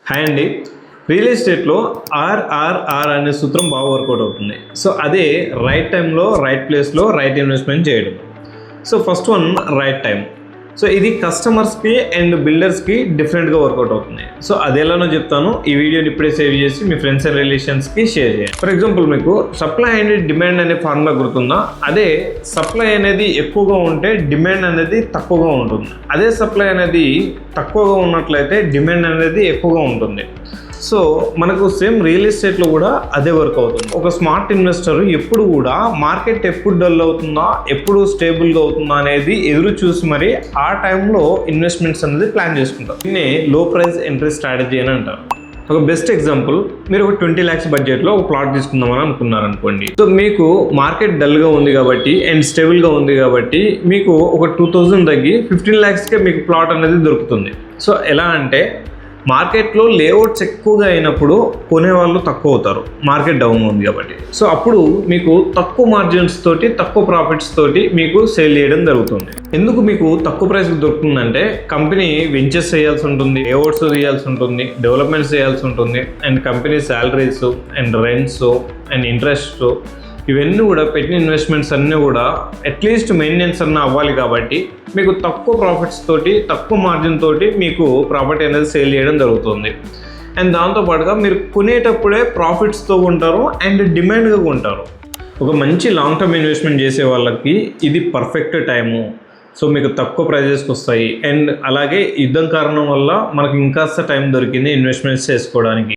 Hi అండి. Real ఎస్టేట్లో ఆర్ఆర్ఆర్ అనే సూత్రం బాగా వర్కౌట్ అవుతుంది. సో అదే రైట్ టైంలో రైట్ ప్లేస్లో రైట్ ఇన్వెస్ట్మెంట్ చేయడం. So first one right time. So ఇది కస్టమర్స్కి అండ్ బిల్డర్స్కి డిఫరెంట్గా వర్కౌట్ అవుతుంది. సో అది ఎలానో చెప్తాను. ఈ వీడియోని ఇప్పుడే సేవ్ చేసి మీ ఫ్రెండ్స్ అండ్ రిలేషన్స్కి షేర్ చేయండి. ఫర్ ఎగ్జాంపుల్ మీకు సప్లై అండ్ డిమాండ్ అనే ఫార్ములా గుర్తుందా? అదే సప్లై అనేది ఎక్కువగా ఉంటే డిమాండ్ అనేది తక్కువగా ఉంటుంది. అదే సప్లై అనేది తక్కువగా ఉన్నట్లయితే డిమాండ్ అనేది ఎక్కువగా ఉంటుంది. సో మనకు సేమ్ రియల్ ఎస్టేట్లో కూడా అదే వర్క్ అవుతుంది. ఒక స్మార్ట్ ఇన్వెస్టర్ ఎప్పుడు కూడా మార్కెట్ ఎప్పుడు డల్ అవుతుందా, ఎప్పుడు స్టేబుల్గా అవుతుందా అనేది ఎదురు చూసి మరి ఆ టైంలో ఇన్వెస్ట్మెంట్స్ అనేది ప్లాన్ చేసుకుంటారు. దీన్ని లో ప్రైస్ ఎంట్రీ స్ట్రాటజీ అని అంటారు. ఒక బెస్ట్ ఎగ్జాంపుల్, మీరు ఒక 20 lakhs బడ్జెట్లో ఒక ప్లాట్ తీసుకుందామని అనుకున్నారనుకోండి. సో మీకు మార్కెట్ డల్గా ఉంది కాబట్టి అండ్ స్టేబుల్గా ఉంది కాబట్టి మీకు ఒక 2000 తగ్గి 15 lakhsకే మీకు ప్లాట్ అనేది దొరుకుతుంది. సో ఎలా అంటే మార్కెట్లో లేఅవుట్స్ ఎక్కువగా అయినప్పుడు కొనేవాళ్ళు తక్కువ అవుతారు, మార్కెట్ డౌన్ ఉంది కాబట్టి. సో అప్పుడు మీకు తక్కువ మార్జిన్స్ తోటి తక్కువ ప్రాఫిట్స్ తోటి మీకు సేల్ చేయడం జరుగుతుంది. ఎందుకు మీకు తక్కువ ప్రైస్కి దొరుకుతుందంటే కంపెనీ వెంచర్స్ చేయాల్సి ఉంటుంది, లేఅవుట్స్ చేయాల్సి ఉంటుంది, డెవలప్మెంట్స్ చేయాల్సి ఉంటుంది, and company salaries and rents and interest ఇవన్నీ కూడా పెట్టిన ఇన్వెస్ట్మెంట్స్ అన్నీ కూడా అట్లీస్ట్ మెయింటెనెన్స్ అన్న అవ్వాలి. కాబట్టి మీకు తక్కువ ప్రాఫిట్స్ తోటి తక్కువ మార్జిన్ తోటి మీకు ప్రాపర్టీ అనేది సేల్ చేయడం జరుగుతుంది. అండ్ దాంతోపాటుగా మీరు కొనేటప్పుడే ప్రాఫిట్స్తో ఉంటారు అండ్ డిమాండ్గా ఉంటారు. ఒక మంచి లాంగ్ టర్మ్ ఇన్వెస్ట్మెంట్ చేసే వాళ్ళకి ఇది పర్ఫెక్ట్ టైము. సో మీకు తక్కువ ప్రైజెస్కి వస్తాయి. అండ్ అలాగే యుద్ధం కారణం వల్ల మనకు ఇంకాస్త టైం దొరికింది ఇన్వెస్ట్మెంట్స్ చేసుకోవడానికి.